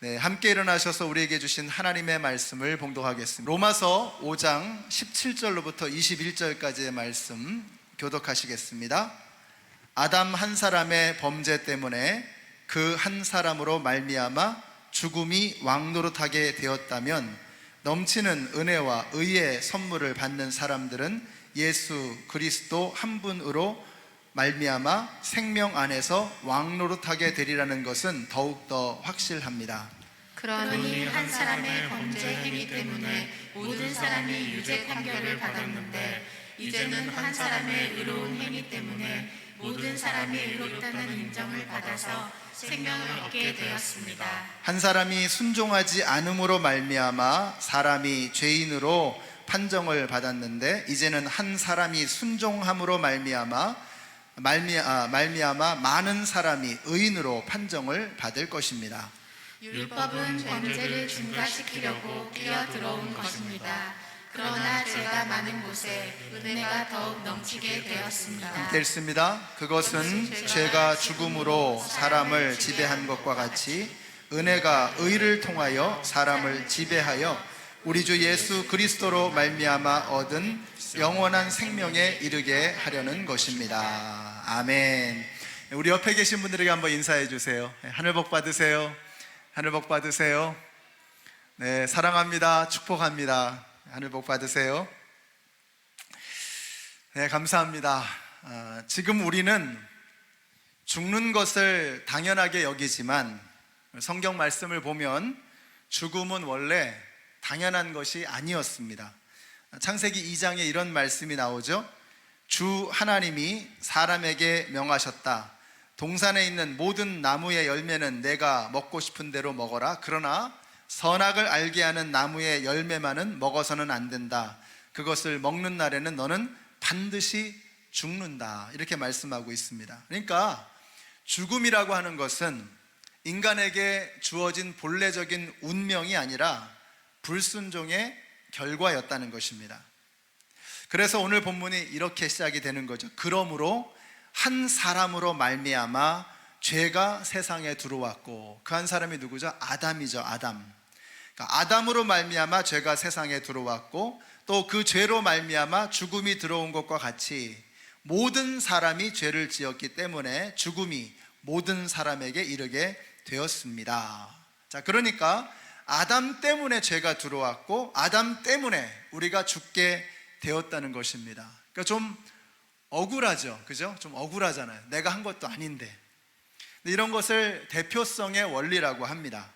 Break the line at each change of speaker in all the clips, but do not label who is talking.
네, 함께 일어나셔서 우리에게 주신 하나님의 말씀을 봉독하겠습니다. 로마서 5장 17절로부터 21절까지의 말씀 교독하시겠습니다. 아담 한 사람의 범죄 때문에 그 한 사람으로 말미암아 죽음이 왕노릇하게 되었다면 넘치는 은혜와 의의 선물을 받는 사람들은 예수 그리스도 한 분으로 말미암아 생명 안에서 왕노릇하게 되리라는 것은 더욱더 확실합니다.
그러니 한 사람의 범죄 행위 때문에 모든 사람이 유죄 판결을 받았는데 이제는 한 사람의 의로운 행위 때문에 모든 사람이 의롭다는 인정을 받아서 생명을 얻게 되었습니다.
한 사람이 순종하지 않음으로 말미암아 사람이 죄인으로 판정을 받았는데 이제는 한 사람이 순종함으로 말미암아 많은 사람이 의인으로 판정을 받을 것입니다.
율법은 범죄를 증가시키려고 끼어들어온 것입니다. 그러나 죄가 많은 곳에 은혜가 더욱 넘치게 되었습니다.
읽습니다. 그것은 죄가 죽음으로 사람을 지배한 것과 같이 은혜가 의를 통하여 사람을 지배하여 우리 주 예수 그리스도로 말미암아 얻은 영원한 생명에 이르게 하려는 것입니다. 아멘. 우리 옆에 계신 분들에게 한번 인사해 주세요. 하늘 복 받으세요. 하늘 복 받으세요. 네, 사랑합니다. 축복합니다. 하늘 복 받으세요. 네, 감사합니다. 지금 우리는 죽는 것을 당연하게 여기지만 성경 말씀을 보면 죽음은 원래 당연한 것이 아니었습니다. 창세기 2장에 이런 말씀이 나오죠. 주 하나님이 사람에게 명하셨다. 동산에 있는 모든 나무의 열매는 내가 먹고 싶은 대로 먹어라. 그러나 선악을 알게 하는 나무의 열매만은 먹어서는 안 된다. 그것을 먹는 날에는 너는 반드시 죽는다. 이렇게 말씀하고 있습니다. 그러니까 죽음이라고 하는 것은 인간에게 주어진 본래적인 운명이 아니라 불순종의 결과였다는 것입니다. 그래서 오늘 본문이 이렇게 시작이 되는 거죠. 그러므로 한 사람으로 말미암아 죄가 세상에 들어왔고, 그 한 사람이 누구죠? 아담이죠. 아담. 그러니까 아담으로 말미암아 죄가 세상에 들어왔고, 또 그 죄로 말미암아 죽음이 들어온 것과 같이 모든 사람이 죄를 지었기 때문에 죽음이 모든 사람에게 이르게 되었습니다. 자, 그러니까 아담 때문에 죄가 들어왔고 아담 때문에 우리가 죽게 되었다는 것입니다. 그러니까 좀 억울하죠, 그죠? 좀 억울하잖아요. 내가 한 것도 아닌데. 이런 것을 대표성의 원리라고 합니다.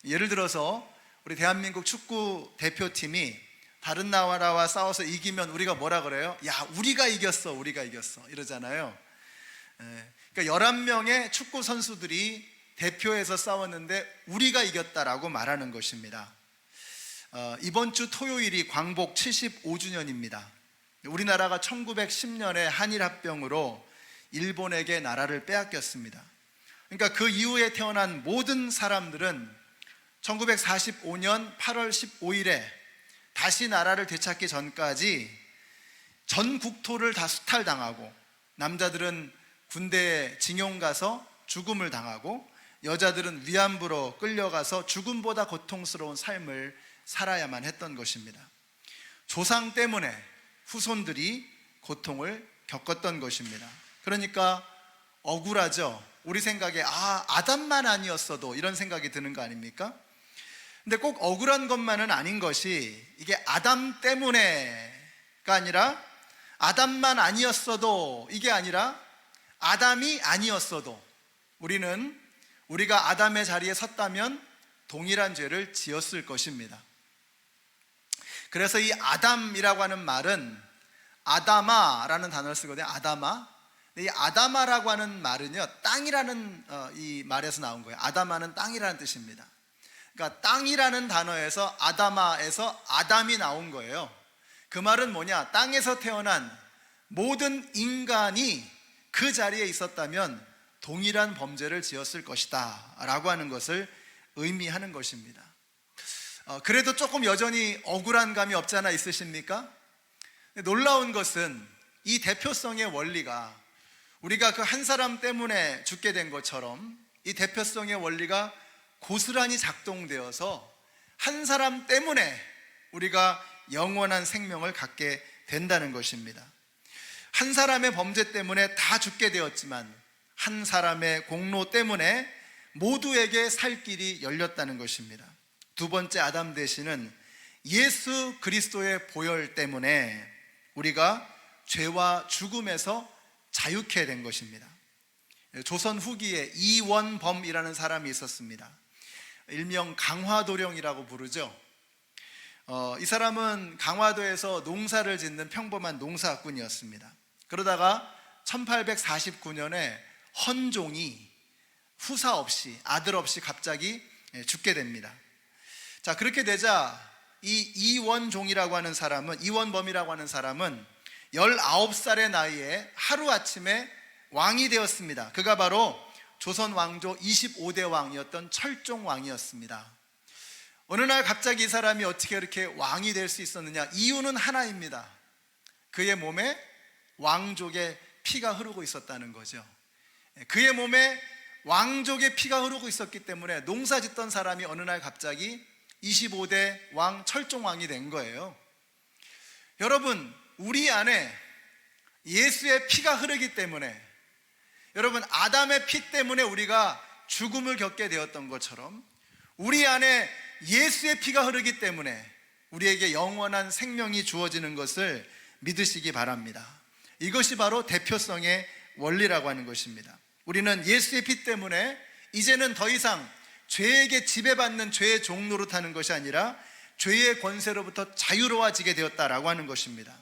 예를 들어서 우리 대한민국 축구 대표팀이 다른 나라와 싸워서 이기면 우리가 뭐라 그래요? 야, 우리가 이겼어, 우리가 이겼어 이러잖아요. 그러니까 11명의 축구 선수들이 대표에서 싸웠는데 우리가 이겼다라고 말하는 것입니다. 이번 주 토요일이 광복 75주년입니다. 우리나라가 1910년에 한일합병으로 일본에게 나라를 빼앗겼습니다. 그러니까 그 이후에 태어난 모든 사람들은 1945년 8월 15일에 다시 나라를 되찾기 전까지 전 국토를 다 수탈당하고, 남자들은 군대에 징용 가서 죽음을 당하고 여자들은 위안부로 끌려가서 죽음보다 고통스러운 삶을 살아야만 했던 것입니다. 조상 때문에 후손들이 고통을 겪었던 것입니다. 그러니까 억울하죠. 우리 생각에 아담만 아니었어도 이런 생각이 드는 거 아닙니까? 근데 꼭 억울한 것만은 아닌 것이, 이게 아담 때문에가 아니라 아담만 아니었어도, 이게 아니라 아담이 아니었어도 우리가 아담의 자리에 섰다면 동일한 죄를 지었을 것입니다. 그래서 이 아담이라고 하는 말은 아다마라는 단어를 쓰거든요. 아다마. 이 아다마라고 하는 말은요, 땅이라는 이 말에서 나온 거예요. 아다마는 땅이라는 뜻입니다. 그러니까 땅이라는 단어에서 아다마에서 아담이 나온 거예요. 그 말은 뭐냐? 땅에서 태어난 모든 인간이 그 자리에 있었다면 동일한 범죄를 지었을 것이다 라고 하는 것을 의미하는 것입니다. 그래도 조금 여전히 억울한 감이 없지 않아 있으십니까? 놀라운 것은 이 대표성의 원리가, 우리가 그 한 사람 때문에 죽게 된 것처럼 이 대표성의 원리가 고스란히 작동되어서 한 사람 때문에 우리가 영원한 생명을 갖게 된다는 것입니다. 한 사람의 범죄 때문에 다 죽게 되었지만 한 사람의 공로 때문에 모두에게 살 길이 열렸다는 것입니다. 두 번째 아담 대신은 예수 그리스도의 보혈 때문에 우리가 죄와 죽음에서 자유케 된 것입니다. 조선 후기에 이원범이라는 사람이 있었습니다. 일명 강화도령이라고 부르죠. 이 사람은 강화도에서 농사를 짓는 평범한 농사꾼이었습니다. 그러다가 1849년에 헌종이 후사 없이, 아들 없이 갑자기 죽게 됩니다. 자, 그렇게 되자 이 이원종이라고 하는 사람은, 이원범이라고 하는 사람은 19살의 나이에 하루아침에 왕이 되었습니다. 그가 바로 조선 왕조 25대 왕이었던 철종왕이었습니다. 어느 날 갑자기 이 사람이 어떻게 이렇게 왕이 될 수 있었느냐? 이유는 하나입니다. 그의 몸에 왕족의 피가 흐르고 있었다는 거죠. 그의 몸에 왕족의 피가 흐르고 있었기 때문에 농사 짓던 사람이 어느 날 갑자기 25대 왕 철종왕이 된 거예요. 여러분, 우리 안에 예수의 피가 흐르기 때문에, 여러분, 아담의 피 때문에 우리가 죽음을 겪게 되었던 것처럼 우리 안에 예수의 피가 흐르기 때문에 우리에게 영원한 생명이 주어지는 것을 믿으시기 바랍니다. 이것이 바로 대표성의 원리라고 하는 것입니다. 우리는 예수의 피 때문에 이제는 더 이상 죄에게 지배받는 죄의 종노릇하는 것이 아니라 죄의 권세로부터 자유로워지게 되었다라고 하는 것입니다.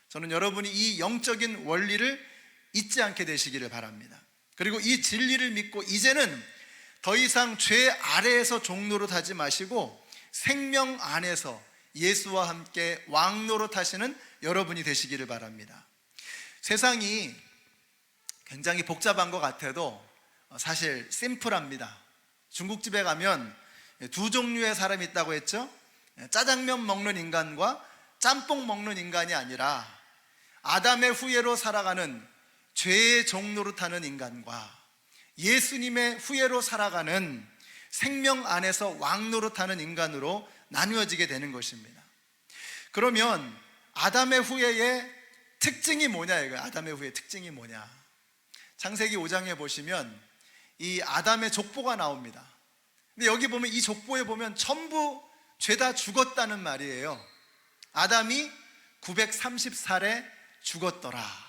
저는 여러분이 이 영적인 원리를 잊지 않게 되시기를 바랍니다. 그리고 이 진리를 믿고 이제는 더 이상 죄 아래에서 종노릇하지 마시고 생명 안에서 예수와 함께 왕노릇하시는 여러분이 되시기를 바랍니다. 세상이 굉장히 복잡한 것 같아도 사실 심플합니다. 중국집에 가면 두 종류의 사람이 있다고 했죠. 짜장면 먹는 인간과 짬뽕 먹는 인간이 아니라 아담의 후예로 살아가는 죄의 종노릇하는 인간과 예수님의 후예로 살아가는 생명 안에서 왕노릇하는 인간으로 나누어지게 되는 것입니다. 그러면 아담의 후예의 특징이 뭐냐 이거예요. 아담의 후예의 특징이 뭐냐? 창세기 5장에 보시면 이 아담의 족보가 나옵니다. 근데 여기 보면 이 족보에 보면 전부 죄다 죽었다는 말이에요. 아담이 930살에 죽었더라.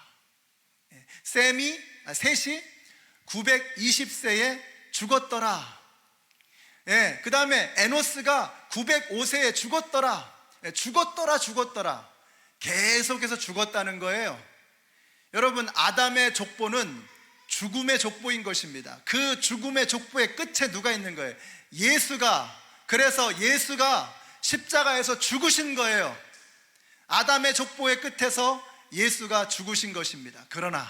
셋이 920세에 죽었더라. 그 다음에 에노스가 905세에 죽었더라. 죽었더라. 계속해서 죽었다는 거예요. 여러분, 아담의 족보는 죽음의 족보인 것입니다. 그 죽음의 족보의 끝에 누가 있는 거예요? 예수가. 그래서 예수가 십자가에서 죽으신 거예요. 아담의 족보의 끝에서 예수가 죽으신 것입니다. 그러나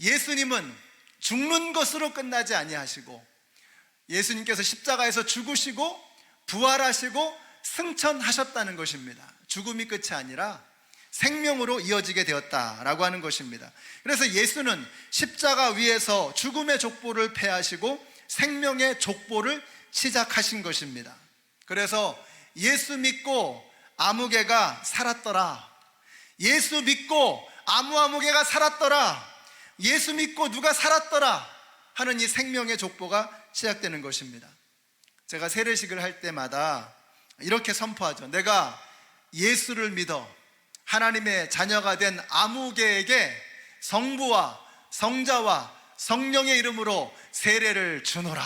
예수님은 죽는 것으로 끝나지 아니하시고 예수님께서 십자가에서 죽으시고 부활하시고 승천하셨다는 것입니다. 죽음이 끝이 아니라 생명으로 이어지게 되었다라고 하는 것입니다. 그래서 예수는 십자가 위에서 죽음의 족보를 폐하시고 생명의 족보를 시작하신 것입니다. 그래서 예수 믿고 아무개가 살았더라. 예수 믿고 아무개가 살았더라. 예수 믿고 누가 살았더라 하는 이 생명의 족보가 시작되는 것입니다. 제가 세례식을 할 때마다 이렇게 선포하죠. 내가 예수를 믿어 하나님의 자녀가 된 아무개에게 성부와 성자와 성령의 이름으로 세례를 주노라.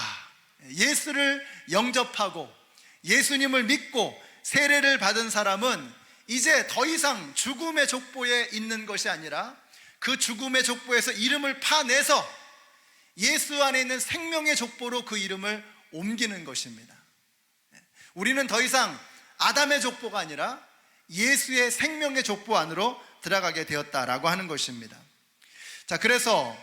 예수를 영접하고 예수님을 믿고 세례를 받은 사람은 이제 더 이상 죽음의 족보에 있는 것이 아니라 그 죽음의 족보에서 이름을 파내서 예수 안에 있는 생명의 족보로 그 이름을 옮기는 것입니다. 우리는 더 이상 아담의 족보가 아니라 예수의 생명의 족보 안으로 들어가게 되었다라고 하는 것입니다. 자, 그래서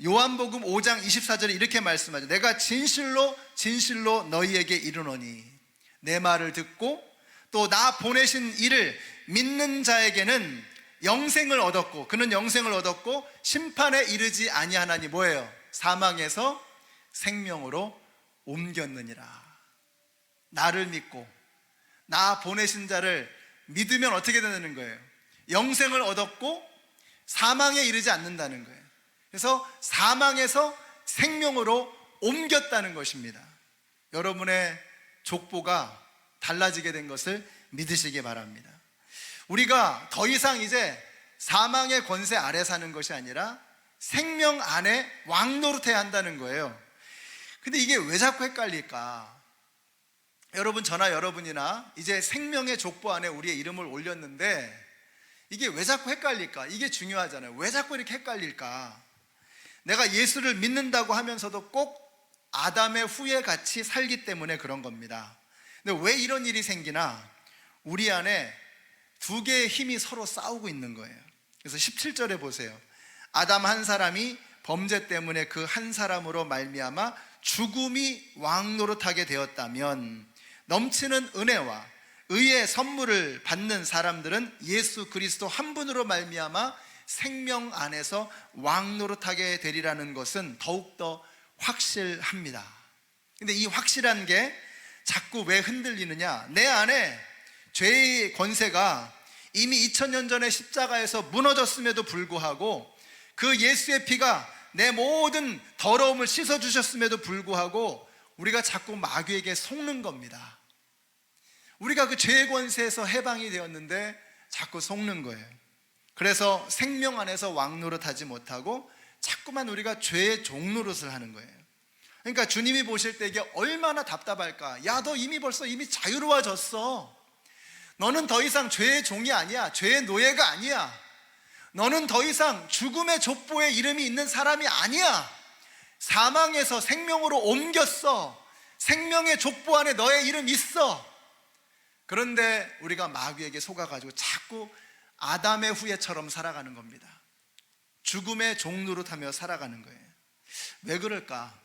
요한복음 5장 24절에 이렇게 말씀하죠. 내가 진실로 너희에게 이르노니 내 말을 듣고 또 나 보내신 이를 믿는 자에게는 영생을 얻었고 그는 영생을 얻었고 심판에 이르지 아니하나니 뭐예요? 사망에서 생명으로 옮겼느니라. 나를 믿고 나 보내신 자를 믿으면 어떻게 되는 거예요? 영생을 얻었고 사망에 이르지 않는다는 거예요. 그래서 사망에서 생명으로 옮겼다는 것입니다. 여러분의 족보가 달라지게 된 것을 믿으시기 바랍니다. 우리가 더 이상 이제 사망의 권세 아래 사는 것이 아니라 생명 안에 왕노릇해야 한다는 거예요. 근데 이게 왜 자꾸 헷갈릴까? 여러분, 저나 여러분이나 이제 생명의 족보 안에 우리의 이름을 올렸는데 이게 왜 자꾸 헷갈릴까? 이게 중요하잖아요. 왜 자꾸 이렇게 헷갈릴까? 내가 예수를 믿는다고 하면서도 꼭 아담의 후예 같이 살기 때문에 그런 겁니다. 근데 왜 이런 일이 생기나? 우리 안에 두 개의 힘이 서로 싸우고 있는 거예요. 그래서 17절에 보세요. 아담 한 사람이 범죄 때문에 그 한 사람으로 말미암아 죽음이 왕노릇하게 되었다면 넘치는 은혜와 의의 선물을 받는 사람들은 예수 그리스도 한 분으로 말미암아 생명 안에서 왕노릇하게 되리라는 것은 더욱더 확실합니다. 근데 이 확실한 게 자꾸 왜 흔들리느냐? 내 안에 죄의 권세가 이미 2000년 전에 십자가에서 무너졌음에도 불구하고 그 예수의 피가 내 모든 더러움을 씻어주셨음에도 불구하고 우리가 자꾸 마귀에게 속는 겁니다. 우리가 그 죄의 권세에서 해방이 되었는데 자꾸 속는 거예요. 그래서 생명 안에서 왕노릇하지 못하고 자꾸만 우리가 죄의 종노릇을 하는 거예요. 그러니까 주님이 보실 때 이게 얼마나 답답할까? 야, 너 이미 자유로워졌어. 너는 더 이상 죄의 종이 아니야. 죄의 노예가 아니야. 너는 더 이상 죽음의 족보에 이름이 있는 사람이 아니야. 사망에서 생명으로 옮겼어. 생명의 족보 안에 너의 이름 있어. 그런데 우리가 마귀에게 속아가지고 자꾸 아담의 후예처럼 살아가는 겁니다. 죽음의 종노릇하며 살아가는 거예요. 왜 그럴까?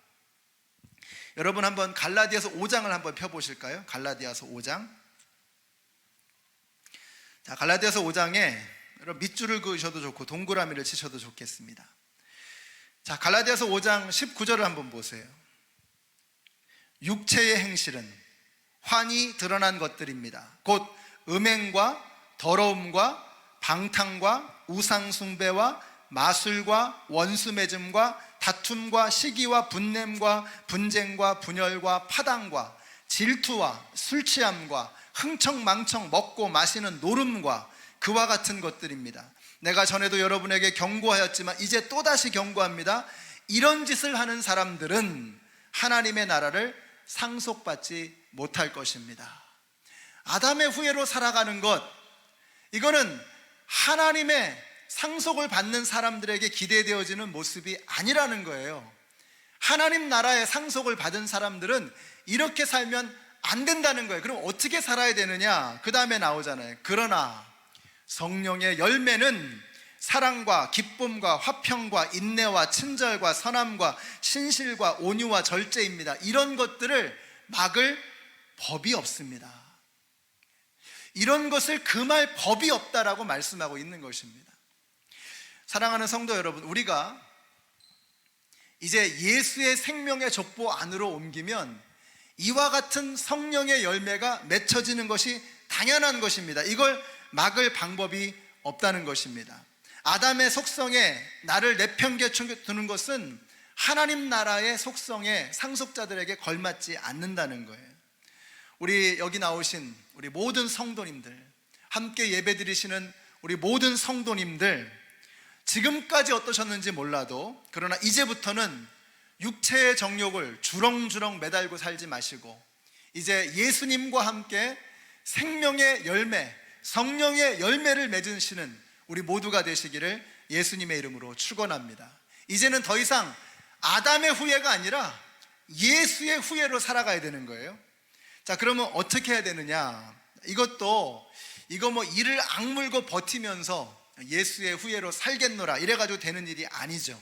여러분 한번 갈라디아서 5장을 한번 펴보실까요? 갈라디아서 5장. 자, 갈라디아서 5장에 여러분 밑줄을 그으셔도 좋고 동그라미를 치셔도 좋겠습니다. 자, 갈라디아서 5장 19절을 한번 보세요. 육체의 행실은 환히 드러난 것들입니다. 곧 음행과 더러움과 방탕과 우상숭배와 마술과 원수맺음과 다툼과 시기와 분냄과 분쟁과 분열과 파당과 질투와 술취함과 흥청망청 먹고 마시는 노름과 그와 같은 것들입니다. 내가 전에도 여러분에게 경고하였지만 이제 또다시 경고합니다. 이런 짓을 하는 사람들은 하나님의 나라를 상속받지 못할 것입니다. 아담의 후예로 살아가는 것, 이거는 하나님의 상속을 받는 사람들에게 기대되어지는 모습이 아니라는 거예요. 하나님 나라의 상속을 받은 사람들은 이렇게 살면 안 된다는 거예요. 그럼 어떻게 살아야 되느냐? 그 다음에 나오잖아요. 그러나 성령의 열매는 사랑과 기쁨과 화평과 인내와 친절과 선함과 신실과 온유와 절제입니다. 이런 것들을 막을 법이 없습니다. 이런 것을 금할 법이 없다라고 말씀하고 있는 것입니다. 사랑하는 성도 여러분, 우리가 이제 예수의 생명의 족보 안으로 옮기면 이와 같은 성령의 열매가 맺혀지는 것이 당연한 것입니다. 이걸 막을 방법이 없다는 것입니다. 아담의 속성에 나를 내팽개 두는 것은 하나님 나라의 속성에 상속자들에게 걸맞지 않는다는 거예요. 우리 여기 나오신 우리 모든 성도님들, 함께 예배드리시는 우리 모든 성도님들, 지금까지 어떠셨는지 몰라도 그러나 이제부터는 육체의 정욕을 주렁주렁 매달고 살지 마시고 이제 예수님과 함께 생명의 열매, 성령의 열매를 맺으시는 우리 모두가 되시기를 예수님의 이름으로 축원합니다. 이제는 더 이상 아담의 후예가 아니라 예수의 후예로 살아가야 되는 거예요. 자, 그러면 어떻게 해야 되느냐? 이거 이를 악물고 버티면서 예수의 후예로 살겠노라 이래가지고 되는 일이 아니죠.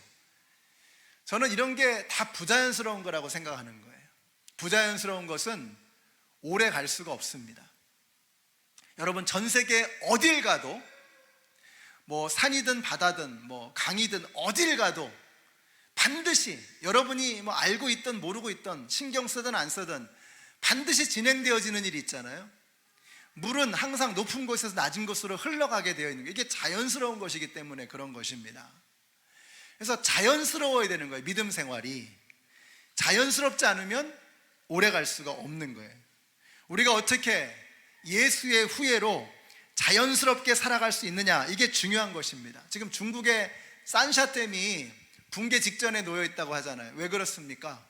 저는 이런 게 다 부자연스러운 거라고 생각하는 거예요. 부자연스러운 것은 오래 갈 수가 없습니다. 여러분, 전 세계 어딜 가도 산이든 바다든 강이든 어딜 가도 반드시 여러분이 뭐 알고 있든 모르고 있든 신경 쓰든 안 쓰든 반드시 진행되어지는 일이 있잖아요. 물은 항상 높은 곳에서 낮은 곳으로 흘러가게 되어 있는 거예요. 이게 자연스러운 것이기 때문에 그런 것입니다. 그래서 자연스러워야 되는 거예요. 믿음 생활이 자연스럽지 않으면 오래 갈 수가 없는 거예요. 우리가 어떻게 예수의 후예로 자연스럽게 살아갈 수 있느냐, 이게 중요한 것입니다. 지금 중국의 산샤댐이 붕괴 직전에 놓여 있다고 하잖아요. 왜 그렇습니까?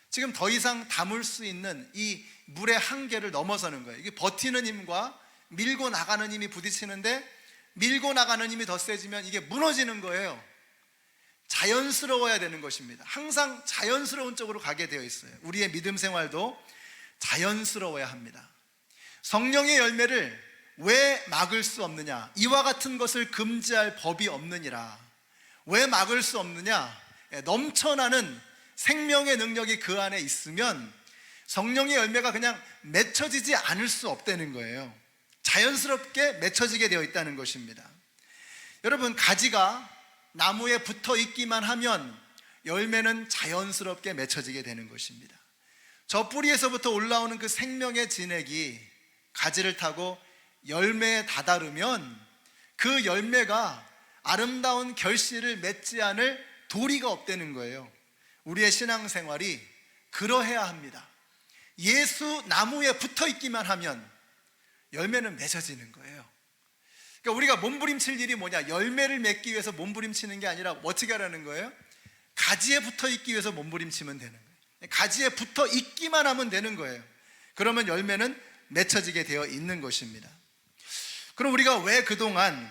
지금 더 이상 담을 수 있는 이 물의 한계를 넘어서는 거예요. 이게 버티는 힘과 밀고 나가는 힘이 부딪히는데 밀고 나가는 힘이 더 세지면 이게 무너지는 거예요. 자연스러워야 되는 것입니다. 항상 자연스러운 쪽으로 가게 되어 있어요. 우리의 믿음 생활도 자연스러워야 합니다. 성령의 열매를 왜 막을 수 없느냐? 이와 같은 것을 금지할 법이 없느니라. 왜 막을 수 없느냐? 넘쳐나는 생명의 능력이 그 안에 있으면 성령의 열매가 그냥 맺혀지지 않을 수 없다는 거예요. 자연스럽게 맺혀지게 되어 있다는 것입니다. 여러분, 가지가 나무에 붙어 있기만 하면 열매는 자연스럽게 맺혀지게 되는 것입니다. 저 뿌리에서부터 올라오는 그 생명의 진액이 가지를 타고 열매에 다다르면 그 열매가 아름다운 결실을 맺지 않을 도리가 없다는 거예요. 우리의 신앙생활이 그러해야 합니다. 예수 나무에 붙어 있기만 하면 열매는 맺어지는 거예요. 그러니까 우리가 몸부림칠 일이 뭐냐? 열매를 맺기 위해서 몸부림치는 게 아니라 어떻게 하라는 거예요? 가지에 붙어 있기 위해서 몸부림치면 되는 거예요. 가지에 붙어 있기만 하면 되는 거예요. 그러면 열매는 맺혀지게 되어 있는 것입니다. 그럼 우리가 왜 그동안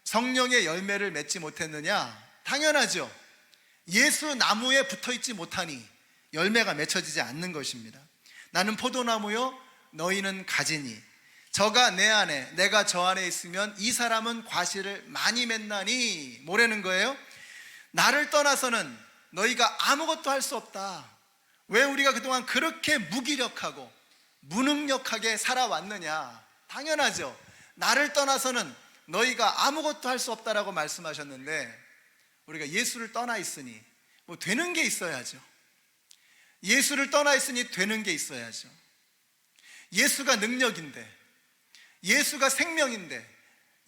성령의 열매를 맺지 못했느냐? 당연하죠. 예수 나무에 붙어 있지 못하니 열매가 맺혀지지 않는 것입니다. 나는 포도나무요 너희는 가지니 저가 내 안에 내가 저 안에 있으면 이 사람은 과실을 많이 맺나니 뭐라는 거예요? 나를 떠나서는 너희가 아무것도 할 수 없다. 왜 우리가 그동안 그렇게 무기력하고 무능력하게 살아왔느냐? 당연하죠. 나를 떠나서는 너희가 아무것도 할 수 없다라고 말씀하셨는데 우리가 예수를 떠나 있으니 뭐 되는 게 있어야죠. 예수를 떠나 있으니 되는 게 있어야죠. 예수가 능력인데, 예수가 생명인데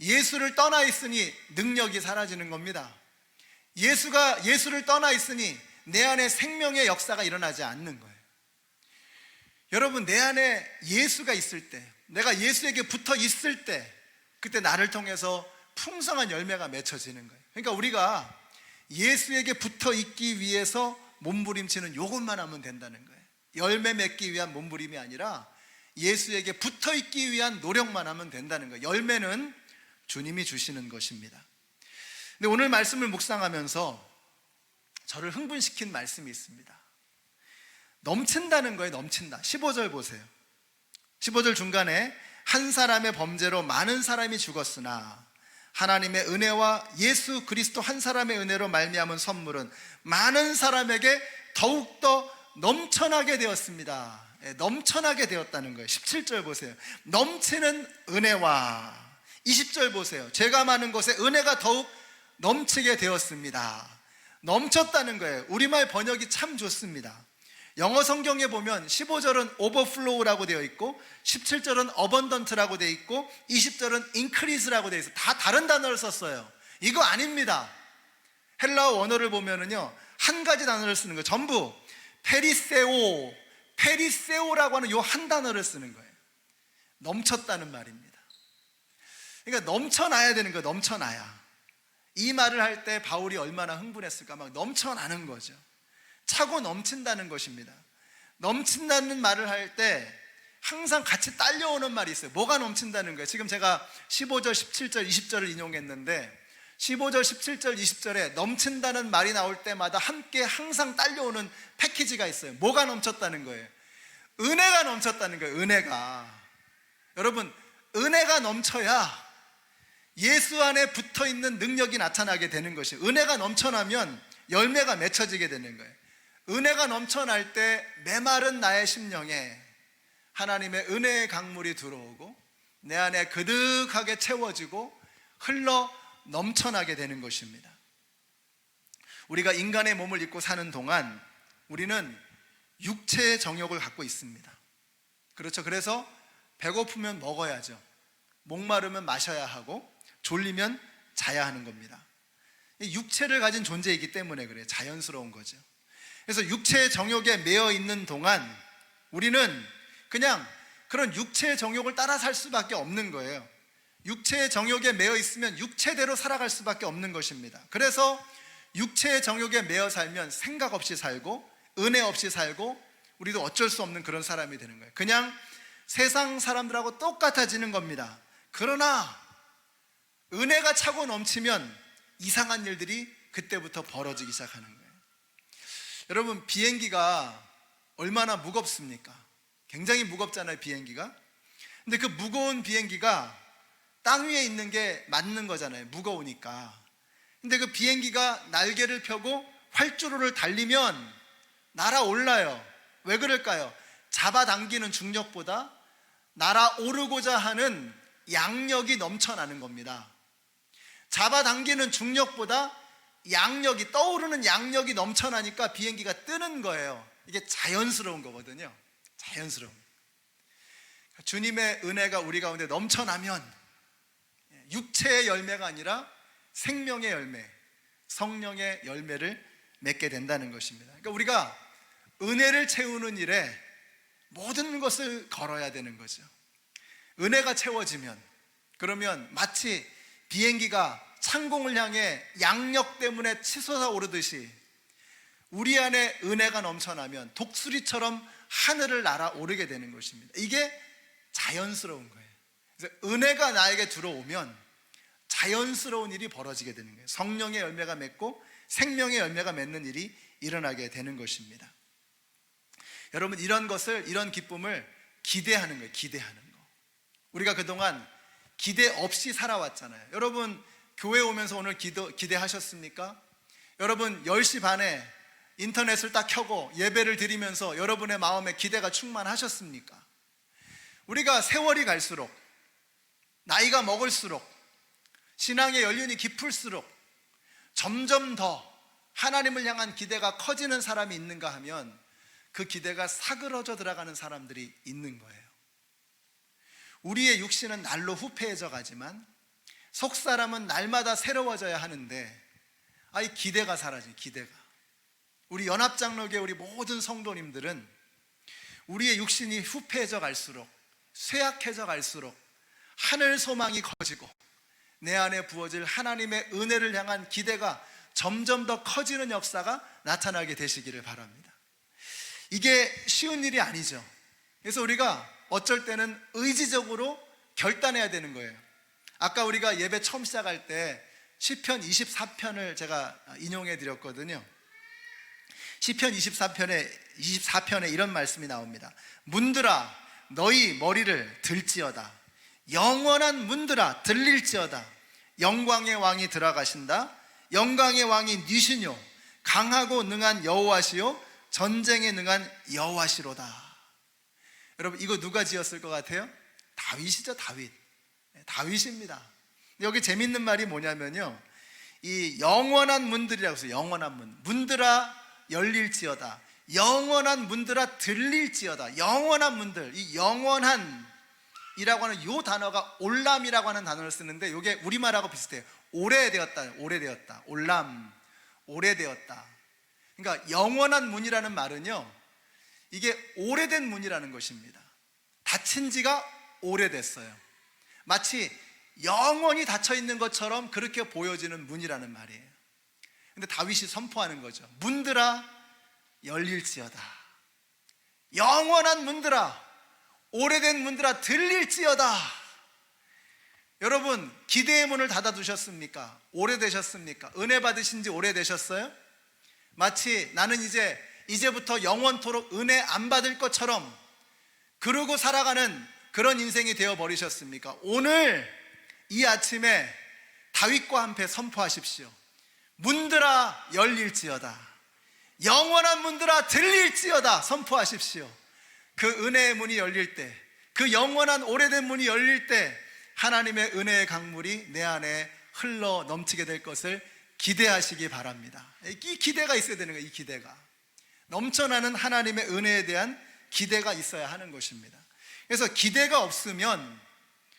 예수를 떠나 있으니 능력이 사라지는 겁니다. 예수를 떠나 있으니 내 안에 생명의 역사가 일어나지 않는 거예요. 여러분, 내 안에 예수가 있을 때, 내가 예수에게 붙어 있을 때 그때 나를 통해서 풍성한 열매가 맺혀지는 거예요. 그러니까 우리가 예수에게 붙어 있기 위해서 몸부림치는 요것만 하면 된다는 거예요. 열매 맺기 위한 몸부림이 아니라 예수에게 붙어 있기 위한 노력만 하면 된다는 거예요. 열매는 주님이 주시는 것입니다. 근데 오늘 말씀을 묵상하면서 저를 흥분시킨 말씀이 있습니다. 넘친다는 거예요. 넘친다. 15절 보세요. 15절 중간에 한 사람의 범죄로 많은 사람이 죽었으나 하나님의 은혜와 예수 그리스도 한 사람의 은혜로 말미암은 선물은 많은 사람에게 더욱더 넘쳐나게 되었습니다. 넘쳐나게 되었다는 거예요. 17절 보세요. 넘치는 은혜와 20절 보세요. 죄가 많은 곳에 은혜가 더욱 넘치게 되었습니다. 넘쳤다는 거예요. 우리말 번역이 참 좋습니다. 영어 성경에 보면 15절은 overflow라고 되어 있고 17절은 abundant라고 되어 있고 20절은 increase라고 되어 있어요. 다 다른 단어를 썼어요. 이거 아닙니다. 헬라어 원어를 보면은요, 한 가지 단어를 쓰는 거예요. 전부 페리세오라고 하는 요 한 단어를 쓰는 거예요. 넘쳤다는 말입니다. 그러니까 넘쳐나야 되는 거예요. 넘쳐나야. 이 말을 할 때 바울이 얼마나 흥분했을까. 막 넘쳐나는 거죠. 차고 넘친다는 것입니다. 넘친다는 말을 할 때 항상 같이 딸려오는 말이 있어요. 뭐가 넘친다는 거예요? 지금 제가 15절, 17절, 20절을 인용했는데 15절, 17절, 20절에 넘친다는 말이 나올 때마다 함께 항상 딸려오는 패키지가 있어요. 뭐가 넘쳤다는 거예요? 은혜가 넘쳤다는 거예요. 은혜가. 여러분, 은혜가 넘쳐야 예수 안에 붙어있는 능력이 나타나게 되는 것이에요. 은혜가 넘쳐나면 열매가 맺혀지게 되는 거예요. 은혜가 넘쳐날 때 메마른 나의 심령에 하나님의 은혜의 강물이 들어오고 내 안에 그득하게 채워지고 흘러 넘쳐나게 되는 것입니다. 우리가 인간의 몸을 입고 사는 동안 우리는 육체의 정욕을 갖고 있습니다. 그렇죠. 그래서 배고프면 먹어야죠. 목마르면 마셔야 하고 졸리면 자야 하는 겁니다. 육체를 가진 존재이기 때문에 그래요. 자연스러운 거죠. 그래서 육체의 정욕에 매여 있는 동안 우리는 그냥 그런 육체의 정욕을 따라 살 수밖에 없는 거예요. 육체의 정욕에 매여 있으면 육체대로 살아갈 수밖에 없는 것입니다. 그래서 육체의 정욕에 매여 살면 생각 없이 살고 은혜 없이 살고 우리도 어쩔 수 없는 그런 사람이 되는 거예요. 그냥 세상 사람들하고 똑같아지는 겁니다. 그러나 은혜가 차고 넘치면 이상한 일들이 그때부터 벌어지기 시작하는 거예요. 여러분, 비행기가 얼마나 무겁습니까? 굉장히 무겁잖아요, 비행기가. 근데 그 무거운 비행기가 땅 위에 있는 게 맞는 거잖아요, 무거우니까. 근데 그 비행기가 날개를 펴고 활주로를 달리면 날아올라요. 왜 그럴까요? 잡아당기는 중력보다 날아오르고자 하는 양력이 넘쳐나는 겁니다. 잡아당기는 중력보다 양력이, 떠오르는 양력이 넘쳐나니까 비행기가 뜨는 거예요. 이게 자연스러운 거거든요. 자연스러운. 주님의 은혜가 우리 가운데 넘쳐나면 육체의 열매가 아니라 생명의 열매, 성령의 열매를 맺게 된다는 것입니다. 그러니까 우리가 은혜를 채우는 일에 모든 것을 걸어야 되는 거죠. 은혜가 채워지면, 그러면 마치 비행기가 창공을 향해 양력 때문에 치솟아 오르듯이 우리 안에 은혜가 넘쳐나면 독수리처럼 하늘을 날아오르게 되는 것입니다. 이게 자연스러운 거예요. 그래서 은혜가 나에게 들어오면 자연스러운 일이 벌어지게 되는 거예요. 성령의 열매가 맺고 생명의 열매가 맺는 일이 일어나게 되는 것입니다. 여러분, 이런 것을, 이런 기쁨을 기대하는 거예요. 기대하는 거. 우리가 그동안 기대 없이 살아왔잖아요. 여러분, 교회 오면서 오늘 기대하셨습니까? 여러분, 10시 반에 인터넷을 딱 켜고 예배를 드리면서 여러분의 마음에 기대가 충만하셨습니까? 우리가 세월이 갈수록, 나이가 먹을수록, 신앙의 연륜이 깊을수록 점점 더 하나님을 향한 기대가 커지는 사람이 있는가 하면 그 기대가 사그러져 들어가는 사람들이 있는 거예요. 우리의 육신은 날로 후패해져 가지만 속사람은 날마다 새로워져야 하는데, 이 기대가 사라진, 기대가. 우리 연합장로교회 우리 모든 성도님들은 우리의 육신이 후패해져 갈수록, 쇠약해져 갈수록 하늘 소망이 커지고 내 안에 부어질 하나님의 은혜를 향한 기대가 점점 더 커지는 역사가 나타나게 되시기를 바랍니다. 이게 쉬운 일이 아니죠. 그래서 우리가 어쩔 때는 의지적으로 결단해야 되는 거예요. 아까 우리가 예배 처음 시작할 때 시편 24편을 제가 인용해 드렸거든요. 시편 24편에 이런 말씀이 나옵니다. 문들아 너희 머리를 들지어다. 영원한 문들아 들릴지어다. 영광의 왕이 들어가신다. 영광의 왕이 니시뇨. 강하고 능한 여호와시요 전쟁에 능한 여호와시로다. 여러분, 이거 누가 지었을 것 같아요? 다윗이죠. 다윗입니다. 여기 재밌는 말이 뭐냐면요, 이 영원한 문들이라고 해서 영원한 문들아 열릴지어다. 영원한 문들아 들릴지어다. 영원한 문들, 이 영원한 이라고 하는 이 단어가 올람이라고 하는 단어를 쓰는데, 이게 우리말하고 비슷해요. 오래되었다. 올람, 오래되었다. 그러니까 영원한 문이라는 말은요, 이게 오래된 문이라는 것입니다. 닫힌 지가 오래됐어요. 마치 영원히 닫혀 있는 것처럼 그렇게 보여지는 문이라는 말이에요. 근데 다윗이 선포하는 거죠. 문들아 열릴지어다. 영원한 문들아, 오래된 문들아 들릴지어다. 여러분, 기대의 문을 닫아두셨습니까? 오래되셨습니까? 은혜 받으신 지 오래되셨어요? 마치 나는 이제부터 영원토록 은혜 안 받을 것처럼 그러고 살아가는 그런 인생이 되어버리셨습니까? 오늘 이 아침에 다윗과 함께 선포하십시오. 문들아 열릴지어다. 영원한 문들아 들릴지어다. 선포하십시오. 그 은혜의 문이 열릴 때, 그 영원한 오래된 문이 열릴 때 하나님의 은혜의 강물이 내 안에 흘러 넘치게 될 것을 기대하시기 바랍니다. 이 기대가 있어야 되는 거예요. 이 기대가 넘쳐나는 하나님의 은혜에 대한 기대가 있어야 하는 것입니다. 그래서 기대가 없으면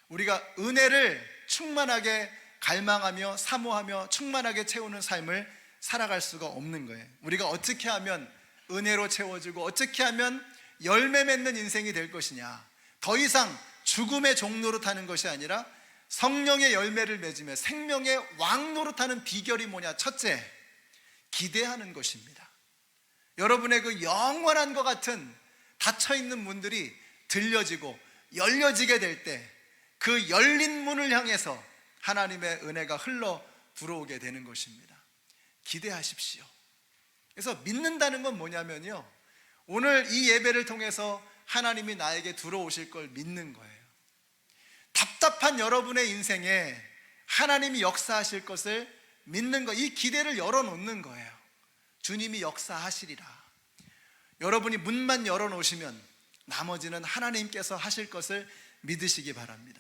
우리가 은혜를 충만하게 갈망하며 사모하며 충만하게 채우는 삶을 살아갈 수가 없는 거예요. 우리가 어떻게 하면 은혜로 채워지고 어떻게 하면 열매 맺는 인생이 될 것이냐, 더 이상 죽음의 종 노릇하는 것이 아니라 성령의 열매를 맺으며 생명의 왕 노릇하는 비결이 뭐냐? 첫째, 기대하는 것입니다. 여러분의 그 영원한 것 같은 닫혀있는 문들이 들려지고 열려지게 될 때 그 열린 문을 향해서 하나님의 은혜가 흘러 들어오게 되는 것입니다. 기대하십시오. 그래서 믿는다는 건 뭐냐면요, 오늘 이 예배를 통해서 하나님이 나에게 들어오실 걸 믿는 거예요. 답답한 여러분의 인생에 하나님이 역사하실 것을 믿는 거, 이 기대를 열어놓는 거예요. 주님이 역사하시리라. 여러분이 문만 열어놓으시면 나머지는 하나님께서 하실 것을 믿으시기 바랍니다.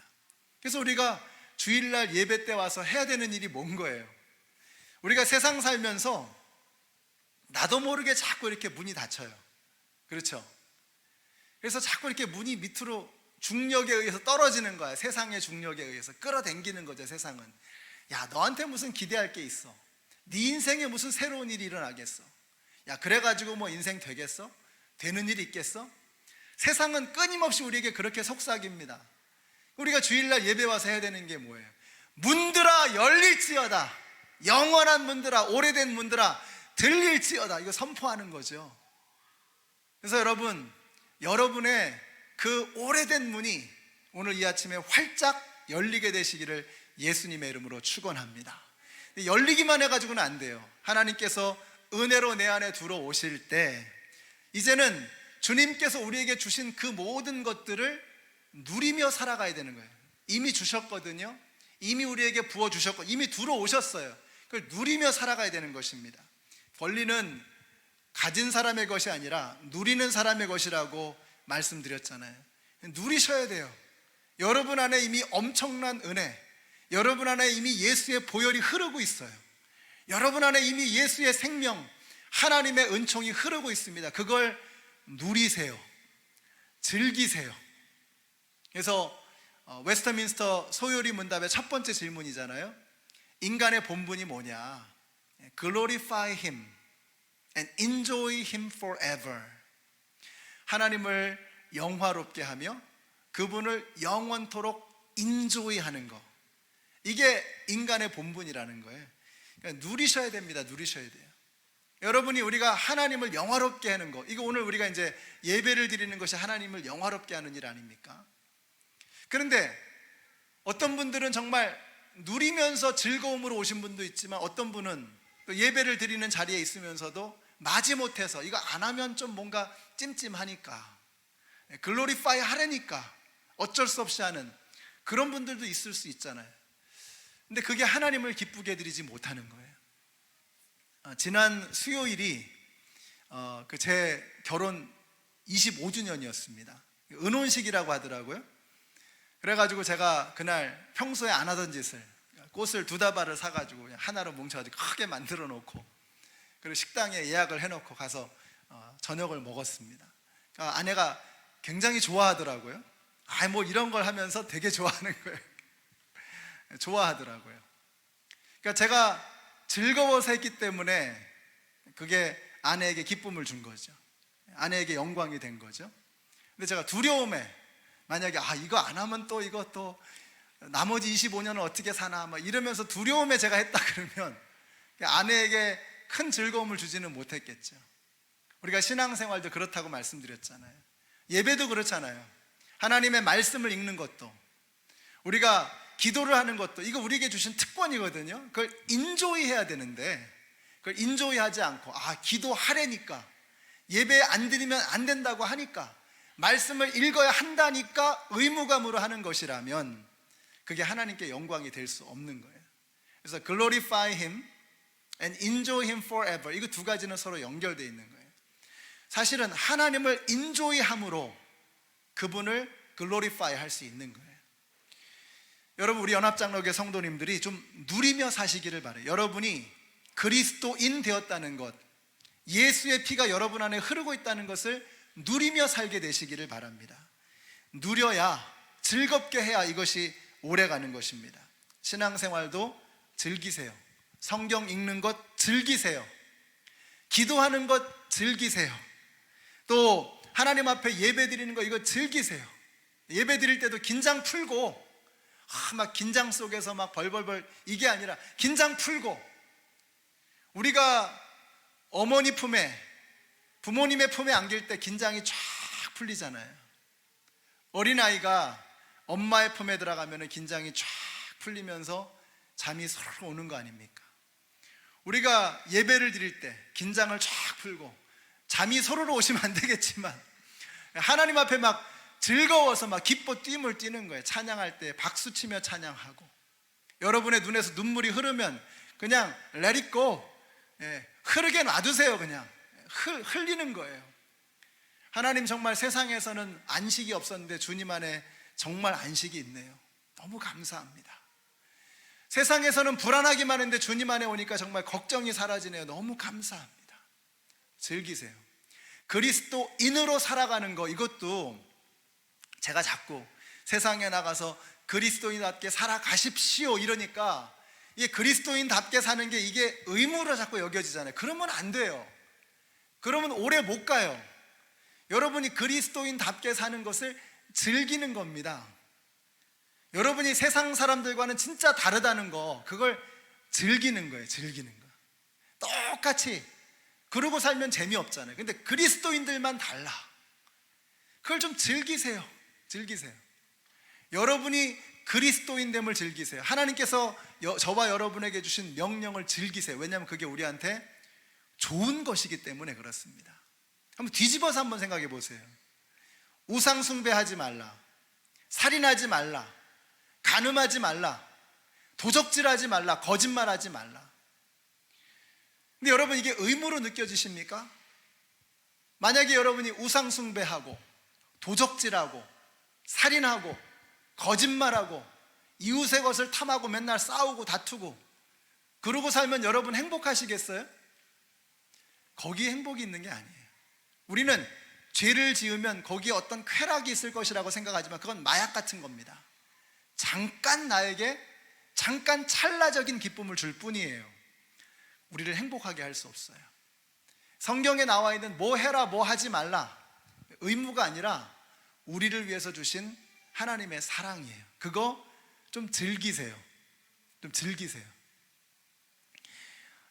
그래서 우리가 주일날 예배 때 와서 해야 되는 일이 뭔 거예요? 우리가 세상 살면서 나도 모르게 자꾸 이렇게 문이 닫혀요. 그렇죠? 그래서 자꾸 이렇게 문이 밑으로 중력에 의해서 떨어지는 거야. 세상의 중력에 의해서 끌어당기는 거죠. 세상은. 야, 너한테 무슨 기대할 게 있어? 네 인생에 무슨 새로운 일이 일어나겠어? 야, 그래가지고 뭐 인생 되겠어? 되는 일이 있겠어? 세상은 끊임없이 우리에게 그렇게 속삭입니다. 우리가 주일날 예배 와서 해야 되는 게 뭐예요? 문들아 열릴지어다. 영원한 문들아, 오래된 문들아 들릴지어다. 이거 선포하는 거죠. 그래서 여러분, 여러분의 그 오래된 문이 오늘 이 아침에 활짝 열리게 되시기를 예수님의 이름으로 축원합니다. 열리기만 해가지고는 안 돼요. 하나님께서 은혜로 내 안에 들어오실 때 이제는 주님께서 우리에게 주신 그 모든 것들을 누리며 살아가야 되는 거예요. 이미 주셨거든요. 이미 우리에게 부어주셨고 이미 들어오셨어요. 그걸 누리며 살아가야 되는 것입니다. 권리는 가진 사람의 것이 아니라 누리는 사람의 것이라고 말씀드렸잖아요. 누리셔야 돼요. 여러분 안에 이미 엄청난 은혜, 여러분 안에 이미 예수의 보혈이 흐르고 있어요. 여러분 안에 이미 예수의 생명, 하나님의 은총이 흐르고 있습니다. 그걸 누리세요. 즐기세요. 그래서 웨스터민스터 소요리 문답의 첫 번째 질문이잖아요. 인간의 본분이 뭐냐? Glorify Him and enjoy Him forever. 하나님을 영화롭게 하며 그분을 영원토록 인조이하는 거, 이게 인간의 본분이라는 거예요. 그러니까 누리셔야 됩니다. 누리셔야 돼요. 여러분이 우리가 하나님을 영화롭게 하는 거, 이거 오늘 우리가 이제 예배를 드리는 것이 하나님을 영화롭게 하는 일 아닙니까? 그런데 어떤 분들은 정말 누리면서 즐거움으로 오신 분도 있지만 어떤 분은 또 예배를 드리는 자리에 있으면서도 마지못해서 이거 안 하면 좀 뭔가 찜찜하니까, 글로리파이 하려니까 어쩔 수 없이 하는 그런 분들도 있을 수 있잖아요. 근데 그게 하나님을 기쁘게 드리지 못하는 거예요. 지난 수요일이 제 결혼 25주년이었습니다. 은혼식이라고 하더라고요. 그래가지고 제가 그날 평소에 안 하던 짓을, 꽃을 2다발을 사가지고 그냥 하나로 뭉쳐가지고 크게 만들어 놓고, 그리고 식당에 예약을 해놓고 가서 저녁을 먹었습니다. 그러니까 아내가 굉장히 좋아하더라고요. 뭐 이런 걸 하면서 되게 좋아하는 거예요. 좋아하더라고요. 그러니까 제가 즐거워서 했기 때문에 그게 아내에게 기쁨을 준 거죠. 아내에게 영광이 된 거죠. 근데 제가 두려움에, 만약에 이거 안 하면 또 이거 또 나머지 25년을 어떻게 사나 막 이러면서 두려움에 제가 했다 그러면 아내에게 큰 즐거움을 주지는 못했겠죠. 우리가 신앙생활도 그렇다고 말씀드렸잖아요. 예배도 그렇잖아요. 하나님의 말씀을 읽는 것도, 우리가 기도를 하는 것도, 이거 우리에게 주신 특권이거든요. 그걸 인조이 해야 되는데 그걸 인조이 하지 않고 기도하려니까, 예배 안 드리면 안 된다고 하니까, 말씀을 읽어야 한다니까 의무감으로 하는 것이라면 그게 하나님께 영광이 될 수 없는 거예요. 그래서 glorify Him and enjoy Him forever, 이거 두 가지는 서로 연결되어 있는 거예요. 사실은 하나님을 인조이함으로 그분을 glorify 할 수 있는 거예요. 여러분, 우리 연합장로교 성도님들이 좀 누리며 사시기를 바라요. 여러분이 그리스도인 되었다는 것, 예수의 피가 여러분 안에 흐르고 있다는 것을 누리며 살게 되시기를 바랍니다. 누려야, 즐겁게 해야 이것이 오래가는 것입니다. 신앙생활도 즐기세요. 성경 읽는 것 즐기세요. 기도하는 것 즐기세요. 또 하나님 앞에 예배 드리는 거 이거 즐기세요. 예배 드릴 때도 긴장 풀고, 막 긴장 속에서 막 벌벌벌, 이게 아니라 긴장 풀고, 우리가 어머니 품에, 부모님의 품에 안길 때 긴장이 쫙 풀리잖아요. 어린아이가 엄마의 품에 들어가면 긴장이 쫙 풀리면서 잠이 서로 오는 거 아닙니까? 우리가 예배를 드릴 때 긴장을 쫙 풀고, 잠이 서로로 오시면 안 되겠지만 하나님 앞에 막 즐거워서 막 기뻐 뛰물 뛰는 거예요. 찬양할 때 박수 치며 찬양하고, 여러분의 눈에서 눈물이 흐르면 그냥 let it go, 흐르게 놔두세요. 그냥 흘리는 거예요. 하나님, 정말 세상에서는 안식이 없었는데 주님 안에 정말 안식이 있네요. 너무 감사합니다. 세상에서는 불안하기만 했는데 주님 안에 오니까 정말 걱정이 사라지네요. 너무 감사합니다. 즐기세요. 그리스도인으로 살아가는 거, 이것도 제가 자꾸 세상에 나가서 그리스도인답게 살아가십시오 이러니까, 이게 그리스도인답게 사는 게 이게 의무로 자꾸 여겨지잖아요. 그러면 안 돼요. 그러면 오래 못 가요. 여러분이 그리스도인답게 사는 것을 즐기는 겁니다. 여러분이 세상 사람들과는 진짜 다르다는 거, 그걸 즐기는 거예요. 즐기는 거. 똑같이 그러고 살면 재미없잖아요. 근데 그리스도인들만 달라. 그걸 좀 즐기세요. 즐기세요. 여러분이 그리스도인됨을 즐기세요. 하나님께서 저와 여러분에게 주신 명령을 즐기세요. 왜냐하면 그게 우리한테 좋은 것이기 때문에 그렇습니다. 한번 뒤집어서 한번 생각해 보세요. 우상 숭배하지 말라, 살인하지 말라, 간음하지 말라, 도적질하지 말라, 거짓말하지 말라. 근데 여러분, 이게 의무로 느껴지십니까? 만약에 여러분이 우상 숭배하고 도적질하고 살인하고 거짓말하고 이웃의 것을 탐하고 맨날 싸우고 다투고 그러고 살면 여러분 행복하시겠어요? 거기에 행복이 있는 게 아니에요. 우리는 죄를 지으면 거기에 어떤 쾌락이 있을 것이라고 생각하지만 그건 마약 같은 겁니다. 잠깐 나에게 잠깐 찰나적인 기쁨을 줄 뿐이에요. 우리를 행복하게 할 수 없어요. 성경에 나와 있는 뭐 해라 뭐 하지 말라, 의무가 아니라 우리를 위해서 주신 하나님의 사랑이에요. 그거 좀 즐기세요. 좀 즐기세요.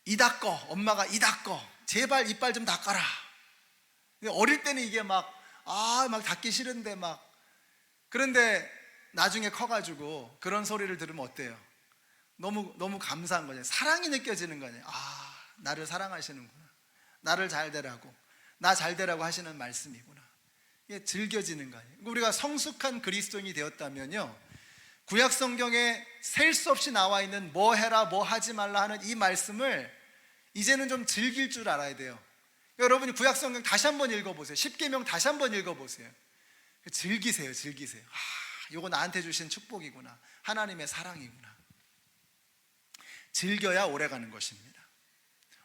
이 닦어, 엄마가 이 닦어, 제발 이빨 좀 닦아라. 어릴 때는 이게 막 닦기 싫은데 그런데 나중에 커가지고 그런 소리를 들으면 어때요? 너무 감사한 거죠. 사랑이 느껴지는 거예요. 나를 사랑하시는구나, 나를 잘 되라고, 나 잘 되라고 하시는 말씀이구나. 이게 즐겨지는 거예요. 우리가 성숙한 그리스도인이 되었다면요, 구약 성경에 셀 수 없이 나와 있는 뭐 해라 뭐 하지 말라 하는 이 말씀을 이제는 좀 즐길 줄 알아야 돼요. 여러분이 구약 성경 다시 한번 읽어보세요. 십계명 다시 한번 읽어보세요. 즐기세요. 즐기세요. 이거 나한테 주신 축복이구나, 하나님의 사랑이구나. 즐겨야 오래가는 것입니다.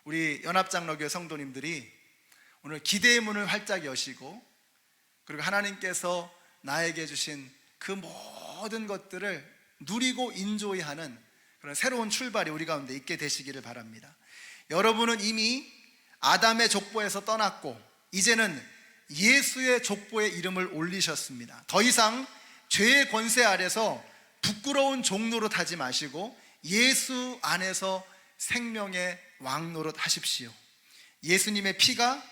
우리 연합장로교회 성도님들이 오늘 기대의 문을 활짝 여시고, 그리고 하나님께서 나에게 주신 그 모든 것들을 누리고 인조이하는 그런 새로운 출발이 우리 가운데 있게 되시기를 바랍니다. 여러분은 이미 아담의 족보에서 떠났고 이제는 예수의 족보에 이름을 올리셨습니다. 더 이상 죄의 권세 아래서 부끄러운 종노릇 하지 마시고 예수 안에서 생명의 왕노릇 하십시오. 예수님의 피가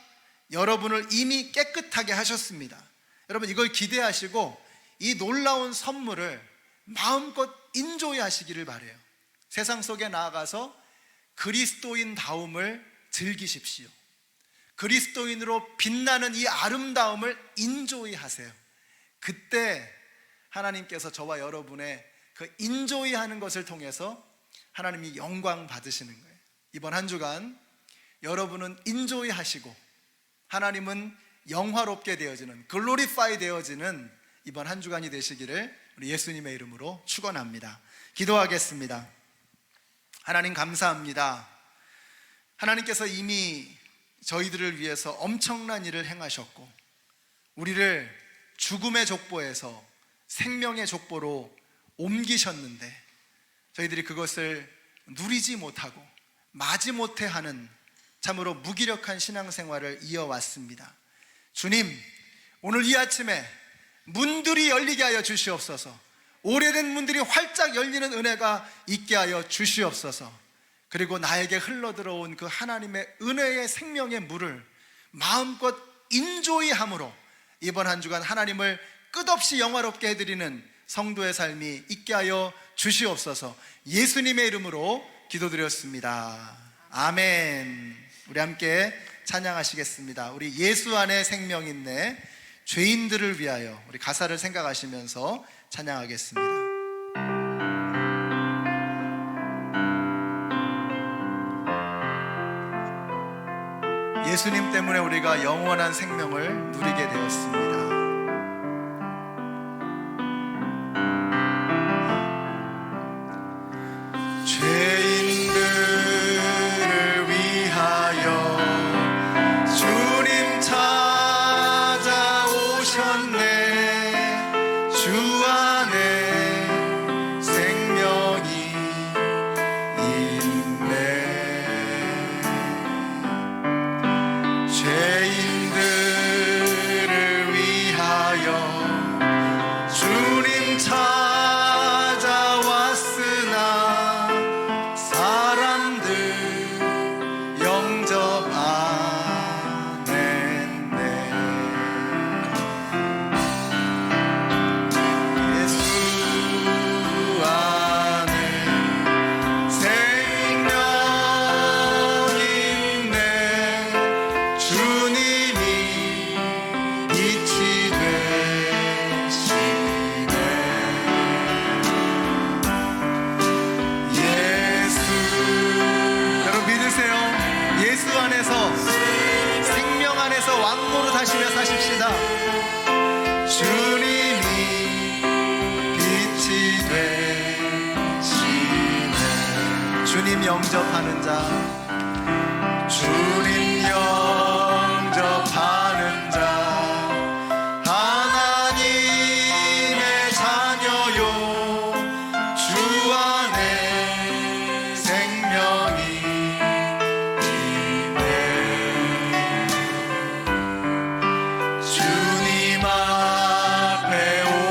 여러분을 이미 깨끗하게 하셨습니다. 여러분, 이걸 기대하시고 이 놀라운 선물을 마음껏 인조이 하시기를 바라요. 세상 속에 나아가서 그리스도인다움을 즐기십시오. 그리스도인으로 빛나는 이 아름다움을 인조이 하세요. 그때 하나님께서 저와 여러분의 그 인조이 하는 것을 통해서 하나님이 영광 받으시는 거예요. 이번 한 주간 여러분은 인조이 하시고 하나님은 영화롭게 되어지는, 글로리파이 되어지는 이번 한 주간이 되시기를 우리 예수님의 이름으로 축원합니다. 기도하겠습니다. 하나님 감사합니다. 하나님께서 이미 저희들을 위해서 엄청난 일을 행하셨고 우리를 죽음의 족보에서 생명의 족보로 옮기셨는데 저희들이 그것을 누리지 못하고 마지못해 하는 참으로 무기력한 신앙생활을 이어왔습니다. 주님, 오늘 이 아침에 문들이 열리게 하여 주시옵소서. 오래된 문들이 활짝 열리는 은혜가 있게 하여 주시옵소서. 그리고 나에게 흘러들어온 그 하나님의 은혜의 생명의 물을 마음껏 인조히 함으로 이번 한 주간 하나님을 끝없이 영화롭게 해드리는 성도의 삶이 있게 하여 주시옵소서. 예수님의 이름으로 기도드렸습니다. 아멘. 우리 함께 찬양하시겠습니다. 우리 예수 안에 생명 있네. 죄인들을 위하여 우리 가사를 생각하시면서 찬양하겠습니다. 예수님 때문에 우리가 영원한 생명을 누리게 되었습니다. 죄인들을 위하여 주님 찾아오셨네. 주 안에 생명이 있네. 죄인들을 위하여 주님 찾아왔으나 사람들 영접 안 했네. 예수 안에 생명 있네. 주님이 빛이 되시네. 예수, 여러분 믿으세요? 예수 안에서 생명 안에서 왕노릇하시며 사십시다. 주님이 빛이 되시네. 주님 영접하는 자, 주님 영접하는 자, 하나님의 자녀요. 주 안에 생명이 있네. 주님 앞에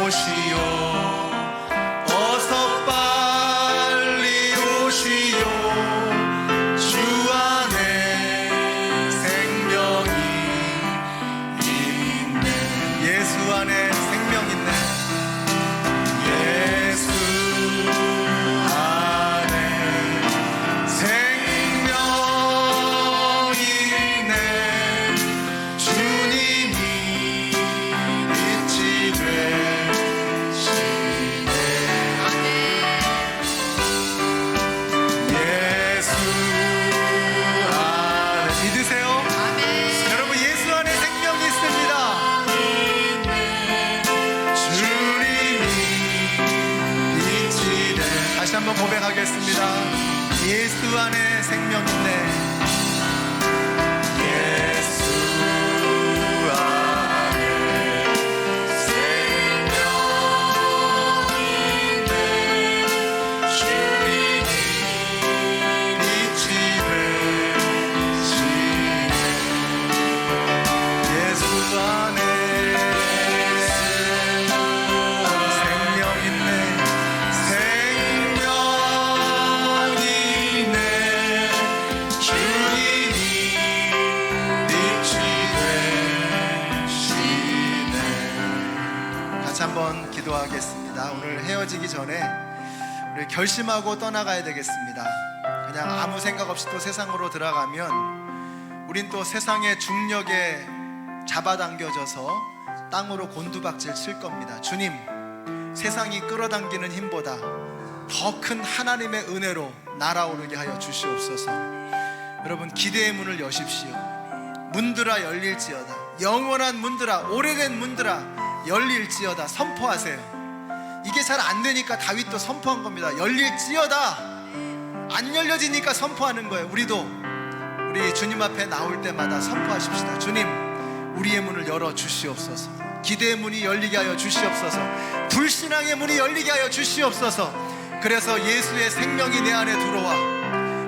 오시오. 어서 빨리 오시오. 주 안에 생명이 있네. 예수 안에 생명 있네. 예수 안에 생명 있네. 주님이 빛이 되시네. 예수 안에 믿으세요? 여러분 예수 안에 생명이 있습니다. 주님이 빛이 되. 다시 한번 고백하겠습니다. 예수 안에 생명 있네. 예수 안에 생명 있네. 주님이 빛이 되시네. 예수 안에 생명 있네. 생명 있네. 주님이 빛이 되시네. 같이 한번 기도하겠습니다. 오늘 헤어지기 전에 우리 결심하고 떠나가야 되겠습니다. 그냥 아무 생각 없이 또 세상으로 들어가면 우린 또 세상의 중력에 잡아당겨져서 땅으로 곤두박질 칠 겁니다. 주님, 세상이 끌어당기는 힘보다 더 큰 하나님의 은혜로 날아오르게 하여 주시옵소서. 여러분 기대의 문을 여십시오. 문들아 열릴지어다. 영원한 문들아, 오래된 문들아 열릴지어다. 선포하세요. 이게 잘 안 되니까 다윗도 선포한 겁니다. 열릴지어다. 안 열려지니까 선포하는 거예요. 우리도 우리 주님 앞에 나올 때마다 선포하십시다. 주님, 우리의 문을 열어 주시옵소서. 기대의 문이 열리게 하여 주시옵소서. 불신앙의 문이 열리게 하여 주시옵소서. 그래서 예수의 생명이 내 안에 들어와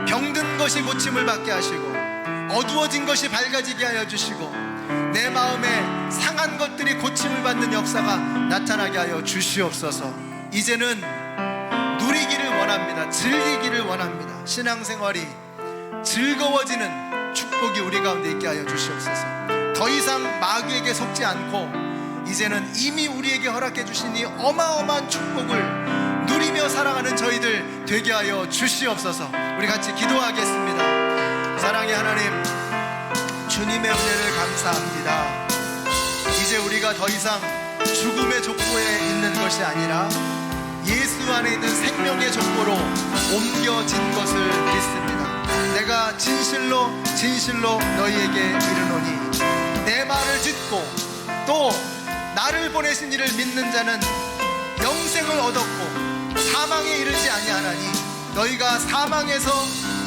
병든 것이 고침을 받게 하시고 어두워진 것이 밝아지게 하여 주시고 내 마음에 상한 것들이 고침을 받는 역사가 나타나게 하여 주시옵소서. 이제는 누리기를 원합니다. 즐기기를 원합니다. 신앙생활이 즐거워지는 축복이 우리 가운데 있게 하여 주시옵소서. 더 이상 마귀에게 속지 않고 이제는 이미 우리에게 허락해 주신 이 어마어마한 축복을 누리며 살아가는 저희들 되게 하여 주시옵소서. 우리 같이 기도하겠습니다. 사랑의 하나님, 주님의 은혜를 감사합니다. 이제 우리가 더 이상 죽음의 족보에 있는 것이 아니라 예수 안에 있는 생명의 족보로 옮겨진 것을 믿습니다. 내가 진실로 너희에게 이르노니 내 말을 듣고 또 나를 보내신 이를 믿는 자는 영생을 얻었고 사망에 이르지 아니하나니 너희가 사망에서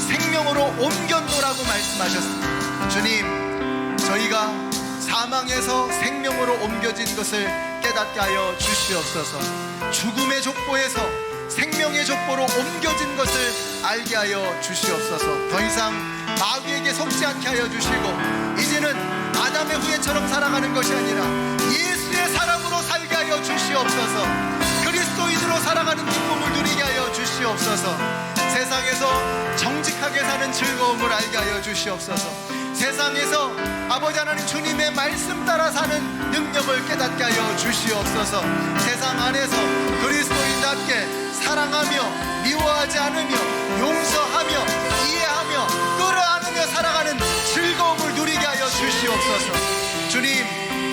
생명으로 옮겼노라고 말씀하셨습니다. 주님, 저희가 사망에서 생명으로 옮겨진 것을 깨닫게 하여 주시옵소서. 죽음의 족보에서 생명의 족보로 옮겨진 것을 알게 하여 주시옵소서. 더 이상 마귀에게 속지 않게 하여 주시고 이제는 아담의 후예처럼 살아가는 것이 아니라 예수의 사람으로 살게 하여 주시옵소서. 그리스도인으로 살아가는 기쁨을 누리게 하여 주시옵소서. 세상에서 정직하게 사는 즐거움을 알게 하여 주시옵소서. 세상에서 아버지 하나님 주님의 말씀 따라 사는 능력을 깨닫게 하여 주시옵소서. 세상 안에서 그리스도인답게 사랑하며 미워하지 않으며 용서하며 이해하며 끌어안으며 살아가는 즐거움을 누리게 하여 주시옵소서. 주님,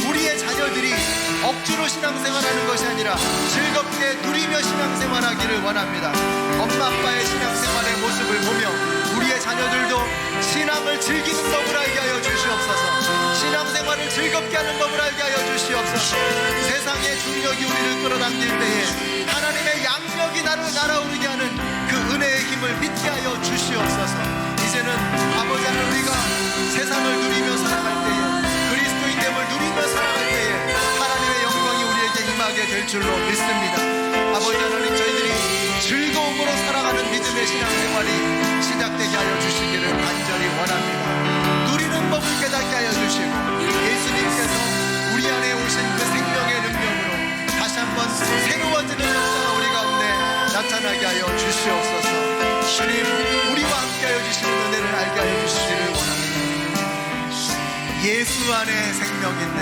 우리의 자녀들이 억지로 신앙생활하는 것이 아니라 즐겁게 누리며 신앙생활하기를 원합니다. 엄마 아빠의 신앙생활의 모습을 보며 우리의 자녀들도 신앙을 즐기는 법을 알게 하여 주시옵소서. 신앙생활을 즐겁게 하는 법을 알게 하여 주시옵소서. 세상의 중력이 우리를 끌어당길 때에 하나님의 양력이 나를 날아오르게 하는 그 은혜의 힘을 믿게 하여 주시옵소서. 이제는 아버지 하나님, 우리가 세상을 누리며 살아갈 때에 그리스도인됨을 누리며 살아갈 때에 하나님의 영광이 우리에게 임하게 될 줄로 믿습니다. 아버지 하나님, 저희들이 즐거움으로 살아가는 믿음의 신앙생활이 시작되게 하여 주시기를 간절히 원합니다. 누리는 법을 깨닫게 하여 주시고 예수님께서 우리 안에 오신 그 생명의 능력으로 다시 한번 새로워지는 역사가 우리 가운데 나타나게 하여 주시옵소서. 주님, 우리와 함께 하여 주시는 은혜를 알게 하여 주시기를 원합니다. 예수 안에 생명 있네.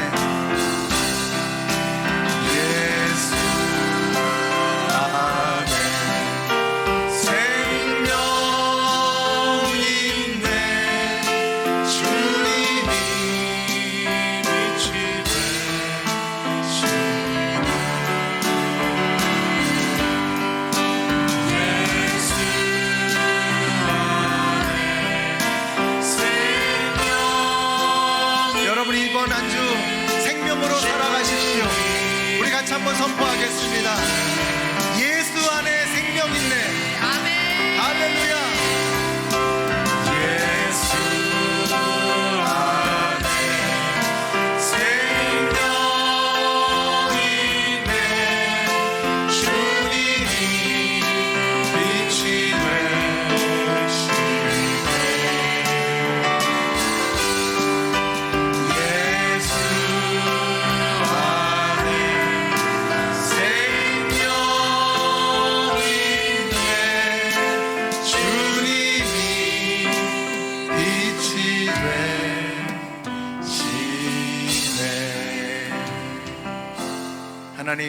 예수 안에 생명 있네. 주님이 빛이 되시네. 예수 안에 생명. 여러분, 이번 한 주 생명으로 살아가십시오. 우리 같이 한번 선포하겠습니다. 예수 안에 생명 있네.
아멘.
할렐루야. 예수 안에 생명 있네. 주님이 빛이 되시네. 예수 안에 생명 있네. 주님이 빛이 되시네. 하나님,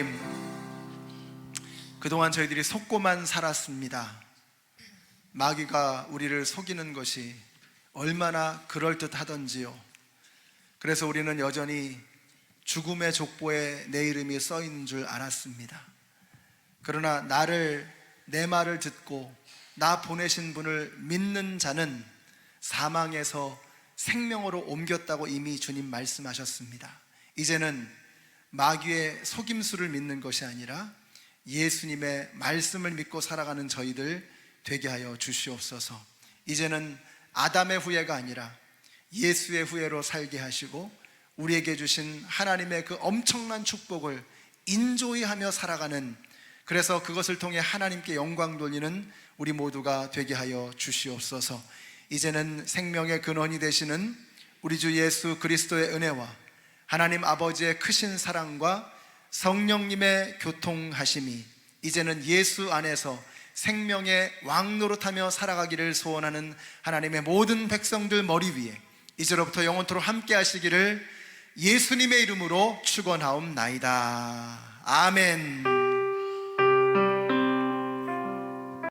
그동안 저희들이 속고만 살았습니다. 마귀가 우리를 속이는 것이 얼마나 그럴듯하던지요. 그래서 우리는 여전히 죽음의 족보에 내 이름이 써 있는 줄 알았습니다. 그러나 내 말을 듣고 나 보내신 분을 믿는 자는 사망에서 생명으로 옮겼다고 이미 주님 말씀하셨습니다. 이제는 마귀의 속임수를 믿는 것이 아니라 예수님의 말씀을 믿고 살아가는 저희들 되게 하여 주시옵소서. 이제는 아담의 후예가 아니라 예수의 후예로 살게 하시고 우리에게 주신 하나님의 그 엄청난 축복을 인조히 하며 살아가는, 그래서 그것을 통해 하나님께 영광 돌리는 우리 모두가 되게 하여 주시옵소서. 이제는 생명의 근원이 되시는 우리 주 예수 그리스도의 은혜와 하나님 아버지의 크신 사랑과 성령님의 교통하심이 이제는 예수 안에서 생명의 왕노릇하며 살아가기를 소원하는 하나님의 모든 백성들 머리 위에 이제로부터 영원토록 함께 하시기를 예수님의 이름으로 축원하옵나이다. 아멘.